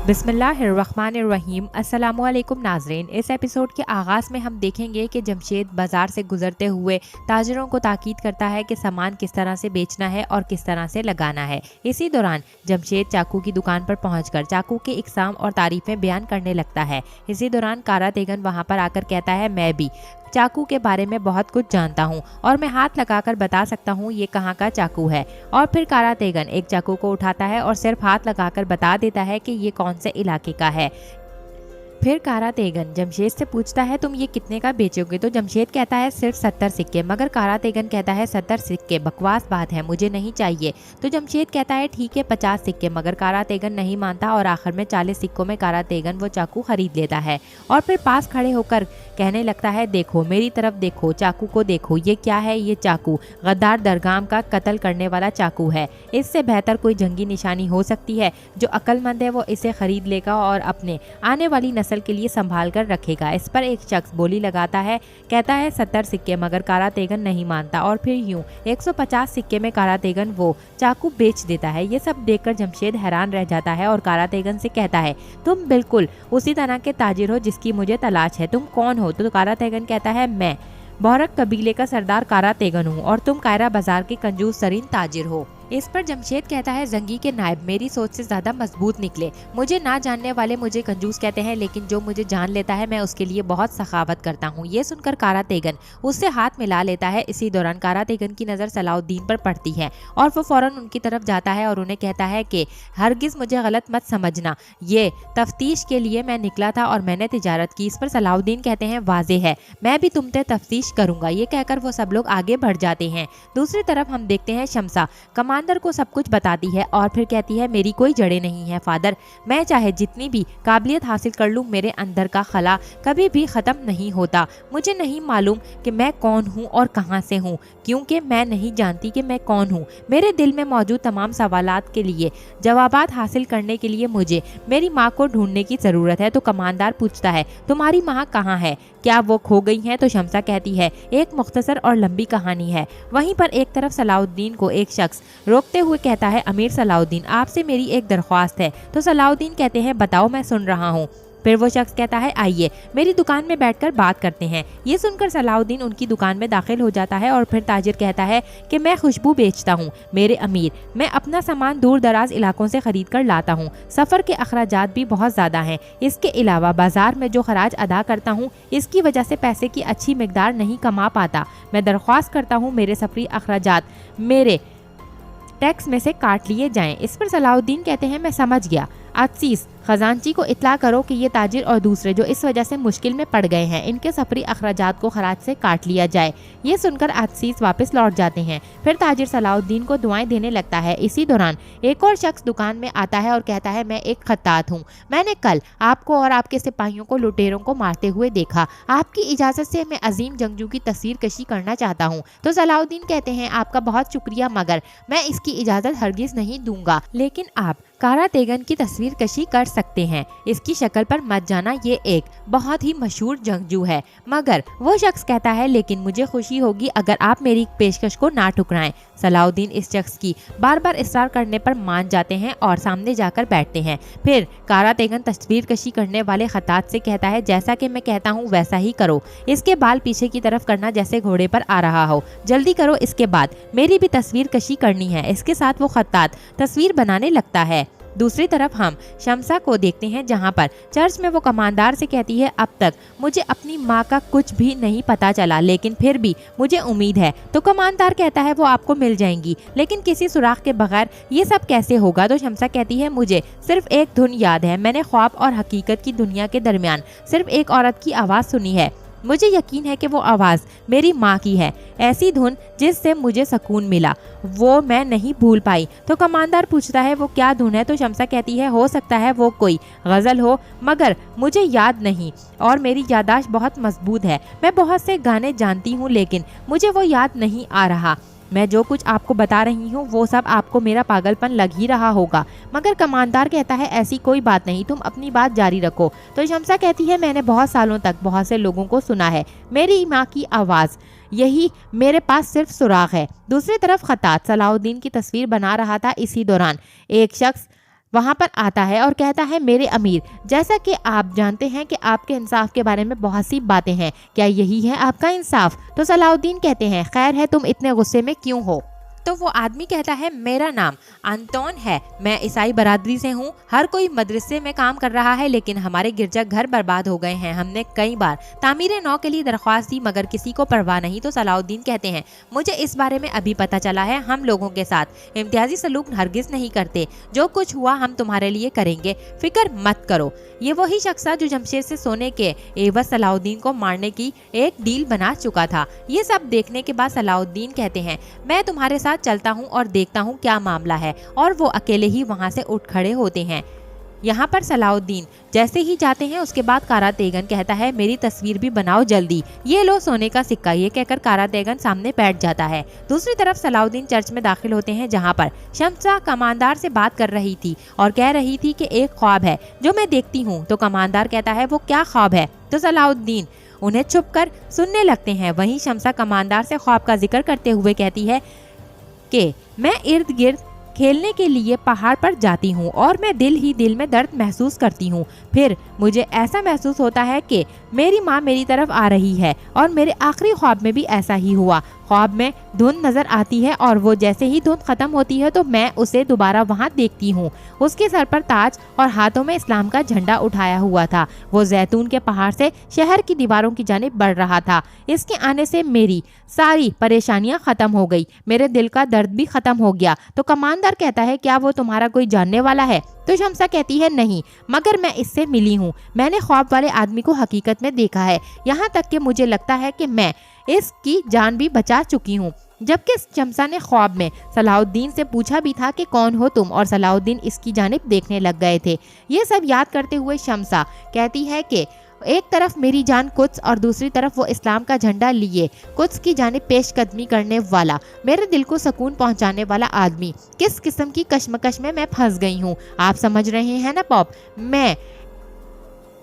बिस्मिल्लाहिर्रहमानिर्रहीम। अस्सलामुअलैकुम नाज़रीन। इस एपिसोड के आगाज़ में हम देखेंगे कि जमशेद बाज़ार से गुजरते हुए ताजिरों को ताकीद करता है कि सामान किस तरह से बेचना है और किस तरह से लगाना है। इसी दौरान जमशेद चाकू की दुकान पर पहुंचकर चाकू के इकसाम और तारीफ़ें बयान करने लगता है। इसी दौरान कारा तेगन वहां पर आकर कहता है, मैं भी चाकू के बारे में बहुत कुछ जानता हूँ और मैं हाथ लगाकर बता सकता हूँ ये कहाँ का चाकू है। और फिर कारा तेगन एक चाकू को उठाता है और सिर्फ हाथ लगाकर बता देता है कि ये कौन से इलाके का है। फिर कारा तेगन जमशेद से पूछता है, तुम ये कितने का बेचोगे? तो जमशेद कहता है सिर्फ 70 सिक्के। मगर कारा तेगन कहता है 70 सिक्के बकवास बात है, मुझे नहीं चाहिए। तो जमशेद कहता है ठीक है 50 सिक्के। मगर कारा तेगन नहीं मानता और आखिर में 40 सिक्कों में कारा तेगन वो चाकू खरीद लेता है और फिर पास खड़े होकर कहने लगता है, देखो मेरी तरफ देखो, चाकू को देखो, ये क्या है? ये चाकू गद्दार दरगाम का कत्ल करने वाला चाकू है। इससे बेहतर कोई जंगी निशानी हो सकती है? जो अक्लमंद है वो इसे खरीद लेगा और अपने आने वाली नस्ल के लिए संभाल कर रखेगा। इस पर एक शख्स बोली लगाता है, कहता है 70 सिक्के। मगर कारा तेगन नहीं मानता और फिर यूं 150 सिक्के में कारा तेगन वो चाकू बेच देता है। ये सब देखकर जमशेद हैरान रह जाता है और कारा तेगन से कहता है, तुम बिल्कुल उसी तरह के ताजिर हो जिसकी मुझे तलाश है, तुम कौन हो? तो कारा तेगन कहता है, मैं बौरक कबीले का सरदार कारा तेगन हूँ और तुम कायरा बाजार के कंजूस तरीन ताजिर हो। इस पर जमशेद कहता है, जंगी के नायब मेरी सोच से ज्यादा मजबूत निकले। मुझे ना जानने वाले मुझे कंजूस कहते हैं, लेकिन जो मुझे जान लेता है मैं उसके लिए बहुत सखावत करता हूँ। ये सुनकर कारा तेगन उससे हाथ मिला लेता है। इसी दौरान कारा तेगन की नज़र सलाउद्दीन पर पड़ती है और वो फौरन उनकी तरफ जाता है और उन्हें कहता है कि हरगिज मुझे गलत मत समझना, ये तफ्तीश के लिए मैं निकला था और मैंने तिजारत की। इस पर सलाउद्दीन कहते हैं, वाज़े है, मैं भी तुम पे तफ्तीश करूंगा। ये कहकर वो सब लोग आगे बढ़ जाते हैं। दूसरी तरफ हम देखते हैं शमसा कमांडर को सब कुछ बताती है और फिर कहती है, मेरी कोई जड़ें नहीं है फादर, मैं चाहे जितनी भी काबिलियत हासिल कर लूँ, मेरे अंदर का खला कभी भी ख़त्म नहीं होता। मुझे नहीं मालूम कि मैं कौन हूँ और कहाँ से हूँ, क्योंकि मैं नहीं जानती कि मैं कौन हूँ। मेरे दिल में मौजूद तमाम सवालात के लिए जवाबात हासिल करने के लिए मुझे मेरी माँ को ढूंढने की ज़रूरत है। तो कमांडर पूछता है, तुम्हारी माँ कहाँ है? क्या वो खो गई हैं? तो शमसा कहती है, एक मुख्तसर और लंबी कहानी है। वहीं पर एक तरफ सलाउद्दीन को एक शख्स रोकते हुए कहता है, अमीर सलाउद्दीन, आपसे मेरी एक दरख्वास्त है। तो सलाउद्दीन कहते हैं, बताओ, मैं सुन रहा हूँ। फिर वो शख्स कहता है, आइए मेरी दुकान में बैठकर बात करते हैं। ये सुनकर सलाउद्दीन उनकी दुकान में दाखिल हो जाता है और फिर ताजिर कहता है कि मैं खुशबू बेचता हूँ मेरे अमीर, मैं अपना सामान दूर दराज इलाकों से खरीद कर लाता हूँ। सफ़र के अखराजात भी बहुत ज़्यादा हैं। इसके अलावा बाजार में जो खराज अदा करता हूँ, इसकी वजह से पैसे की अच्छी मिकदार नहीं कमा पाता। मैं दरख्वास्त करता हूँ मेरे सफरी अखराजात मेरे टैक्स में से काट लिए जाएं। इस पर सलाउद्दीन कहते हैं, मैं समझ गया। अजीज खजानची को इतला करो कि ये ताजिर और दूसरे जो इस वजह से मुश्किल में पड़ गए हैं, इनके सफरी अखराजात को खराज से काट लिया जाए। ये सुनकर अजीज वापस लौट जाते हैं। फिर ताजिर सलाउद्दीन को दुआएं देने लगता है। इसी दौरान एक और शख्स दुकान में आता है और कहता है, मैं एक खत्तात हूँ, मैंने कल आपको और आपके सिपाहियों को लुटेरों को मारते हुए देखा। आपकी इजाज़त से मैं अजीम जंगजू की तस्वीर कशी करना चाहता हूँ। तो सलाउद्दीन कहते हैं, आपका बहुत शुक्रिया, मगर मैं इसकी इजाज़त हरगिज़ नहीं दूंगा, लेकिन आप कारा तेगन की तस्वीर कशी कर सकते हैं। इसकी शक्ल पर मत जाना, ये एक बहुत ही मशहूर जंगजू है। मगर वो शख्स कहता है, लेकिन मुझे खुशी होगी अगर आप मेरी पेशकश को ना ठुकराएं। सलाउद्दीन इस शख्स की बार बार इसरार करने पर मान जाते हैं और सामने जाकर बैठते हैं। फिर कारा तेगन तस्वीर कशी करने वाले खत्तात से कहता है, जैसा कि मैं कहता हूँ वैसा ही करो। इसके बाल पीछे की तरफ करना जैसे घोड़े पर आ रहा हो, जल्दी करो, इसके बाद मेरी भी तस्वीर कशी करनी है। इसके साथ वो खत्तात तस्वीर बनाने लगता है। दूसरी तरफ हम शमसा को देखते हैं, जहां पर चर्च में वो कमांडर से कहती है, अब तक मुझे अपनी माँ का कुछ भी नहीं पता चला, लेकिन फिर भी मुझे उम्मीद है। तो कमांडर कहता है, वो आपको मिल जाएंगी, लेकिन किसी सुराग के बगैर ये सब कैसे होगा? तो शमसा कहती है, मुझे सिर्फ एक धुन याद है, मैंने ख्वाब और हकीकत की दुनिया के दरमियान सिर्फ एक औरत की आवाज़ सुनी है। मुझे यकीन है कि वो आवाज़ मेरी माँ की है, ऐसी धुन जिससे मुझे सुकून मिला, वो मैं नहीं भूल पाई। तो कमांडर पूछता है, वो क्या धुन है? तो शमसा कहती है, हो सकता है वो कोई गज़ल हो, मगर मुझे याद नहीं और मेरी यादाश्त बहुत मजबूत है। मैं बहुत से गाने जानती हूँ, लेकिन मुझे वो याद नहीं आ रहा। मैं जो कुछ आपको बता रही हूँ वो सब आपको मेरा पागलपन लग ही रहा होगा। मगर कमांडर कहता है, ऐसी कोई बात नहीं, तुम अपनी बात जारी रखो। तो शमसा कहती है, मैंने बहुत सालों तक बहुत से लोगों को सुना है मेरी माँ की आवाज़, यही मेरे पास सिर्फ सुराग है। दूसरी तरफ खत्तात सलाउद्दीन की तस्वीर बना रहा था। इसी दौरान एक शख्स वहाँ पर आता है और कहता है, मेरे अमीर, जैसा कि आप जानते हैं कि आपके इंसाफ के बारे में बहुत सी बातें हैं, क्या यही है आपका इंसाफ? तो सलाउद्दीन कहते हैं, खैर है, तुम इतने गुस्से में क्यों हो? तो वो आदमी कहता है, मेरा नाम अंतोन है, मैं ईसाई बरादरी से हूँ, हर कोई मदरसे में काम कर रहा है, लेकिन हमारे गिरजा घर बर्बाद हो गए हैं। हमने कई बार तामीर नौ के लिए दरख्वास्त दी मगर किसी को परवाह नहीं। तो सलाउद्दीन कहते हैं, मुझे इस बारे में अभी पता चला है, हम लोगों के साथ इम्तियाजी सलूक हरगिज नहीं करते, जो कुछ हुआ हम तुम्हारे लिए करेंगे, फिक्र मत करो। ये वही शख्स जो जमशेद से सोने के एवज सलाउद्दीन को मारने की एक डील बना चुका था। ये सब देखने के बाद सलाउद्दीन कहते हैं, मैं तुम्हारे साथ चलता हूँ और देखता हूँ क्या मामला है, और वो अकेले ही वहाँ से उठ खड़े होते हैं। यहाँ पर सलाउद्दीन जैसे ही जाते हैं उसके बाद कारातेगन कहता है, मेरी तस्वीर भी बनाओ जल्दी, ये लो सोने का सिक्का। ये कहकर कारातेगन सामने बैठ जाता है। दूसरी तरफ सलाउद्दीन चर्च में दाखिल होते हैं, जहाँ पर शम्सा कमांडर से बात कर रही थी और कह रही थी कि एक ख्वाब है जो मैं देखती हूँ। तो कमांडर कहता है, वो क्या ख्वाब है? तो सलाउद्दीन उन्हें छुप कर सुनने लगते हैं। वहीं शम्सा कमांडर से ख्वाब का जिक्र करते हुए कहती है कि मैं इर्द गिर्द खेलने के लिए पहाड़ पर जाती हूँ और मैं दिल ही दिल में दर्द महसूस करती हूँ। फिर मुझे ऐसा महसूस होता है कि मेरी माँ मेरी तरफ आ रही है, और मेरे आखिरी ख्वाब में भी ऐसा ही हुआ। ख्वाब में धुंध नजर आती है और वो जैसे ही धुंध खत्म होती है तो मैं उसे दोबारा वहाँ देखती हूँ। उसके सर पर ताज और हाथों में इस्लाम का झंडा उठाया हुआ था। वो जैतून के पहाड़ से शहर की दीवारों की जानिब बढ़ रहा था। इसके आने से मेरी सारी परेशानियां खत्म हो गई, मेरे दिल का दर्द भी खत्म हो गया। तो कमांडर कहता है, क्या वो तुम्हारा कोई जानने वाला है? तो शम्सा कहती है, नहीं, मगर मैं इससे मिली हूँ, मैंने ख्वाब वाले आदमी को हकीकत में देखा है, यहाँ तक कि मुझे लगता है कि मैं इसकी जान भी बचा चुकी हूँ। जबकि शम्सा ने ख्वाब में सलाउद्दीन से पूछा भी था कि कौन हो तुम, और सलाउद्दीन इसकी जानिब देखने लग गए थे। ये सब याद करते हुए शम्सा कहती है कि एक तरफ मेरी जान कुद्स और दूसरी तरफ वो इस्लाम का झंडा लिए कुद्स की जानिब पेशकदमी करने वाला, मेरे दिल को सुकून पहुंचाने वाला आदमी, किस किस्म की कश्मकश में मैं फंस गई हूँ। आप समझ रहे हैं ना पॉप, मैं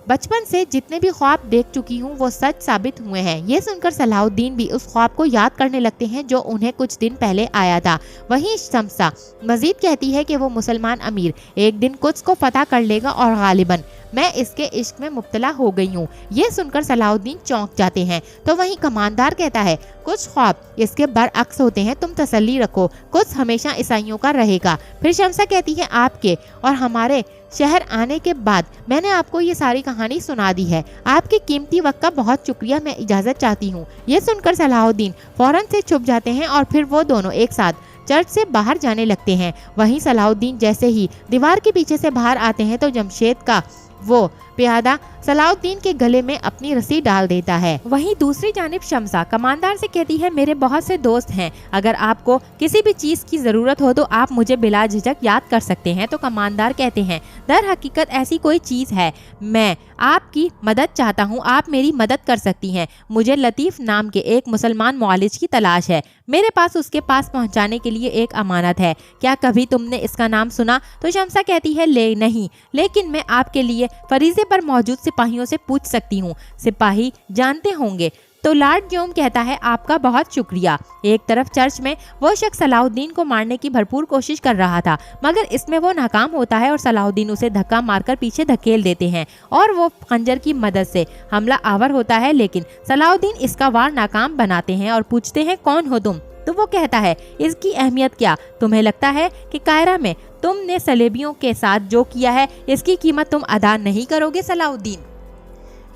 बचपन से जितने भी ख्वाब देख चुकी हूँ वो सच साबित हुए हैं। ये सुनकर सलाउद्दीन भी उस ख्वाब को याद करने लगते हैं जो उन्हें कुछ दिन पहले आया था। वहीं शम्सा मजीद कहती है कि वो मुसलमान अमीर एक दिन कुछ को फतह कर लेगा और गालिबन मैं इसके इश्क में मुब्तला हो गई हूँ। ये सुनकर सलाउद्दीन चौंक जाते हैं। तो वहीं कमांडर कहता है, कुछ ख्वाब इसके बरअक्स होते हैं, तुम तसल्ली रखो, कुछ हमेशा ईसाइयों का रहेगा। फिर शम्सा कहती है, आपके और हमारे शहर आने के बाद मैंने आपको ये सारी कहानी सुना दी है, आपके कीमती वक्त का बहुत शुक्रिया, मैं इजाज़त चाहती हूँ। ये सुनकर सलाउद्दीन फौरन से छुप जाते हैं और फिर वो दोनों एक साथ चर्च से बाहर जाने लगते हैं। वहीं सलाउद्दीन जैसे ही दीवार के पीछे से बाहर आते हैं तो जमशेद का वो प्यादा सलाउद्दीन के गले में अपनी रस्सी डाल देता है। वहीं दूसरी जानिब शम्सा कमांडर से कहती है, मेरे बहुत से दोस्त हैं, अगर आपको किसी भी चीज की जरूरत हो तो आप मुझे बिला झिझक याद कर सकते हैं। तो कमांडर कहते हैं, दर हकीकत ऐसी कोई चीज है, मैं आपकी मदद चाहता हूँ, आप मेरी मदद कर सकती हैं। मुझे लतीफ नाम के एक मुसलमान मुआलिज की तलाश है, मेरे पास उसके पास पहुँचाने के लिए एक अमानत है, क्या कभी तुमने इसका नाम सुना? तो शम्सा कहती है, ले नहीं, लेकिन मैं आपके लिए फरीजे पर मौजूद सिपाहियों से पूछ सकती हूँ, सिपाही जानते होंगे। तो लॉर्ड जोम कहता है, आपका बहुत शुक्रिया। एक तरफ चर्च में वो शख्स सलाउद्दीन को मारने की भरपूर कोशिश कर रहा था, मगर इसमें वो नाकाम होता है और सलाउद्दीन उसे धक्का मारकर पीछे धकेल देते हैं और वो खंजर की मदद से हमला आवर होता है, लेकिन सलाउद्दीन इसका वार नाकाम बनाते हैं और पूछते हैं, कौन हो तुम? तो वो कहता है, इसकी अहमियत क्या? तुम्हें लगता है कि कायरा में तुमने सलेबियों के साथ जो किया है इसकी कीमत तुम अदा नहीं करोगे सलाउद्दीन?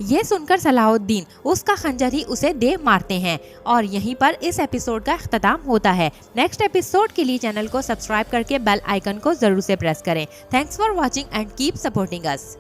ये सुनकर सलाउद्दीन उसका खंजर ही उसे दे मारते हैं और यहीं पर इस एपिसोड का इख्तिताम होता है। नेक्स्ट एपिसोड के लिए चैनल को सब्सक्राइब करके बेल आइकन को जरूर से प्रेस करें। Thanks for watching and keep supporting us.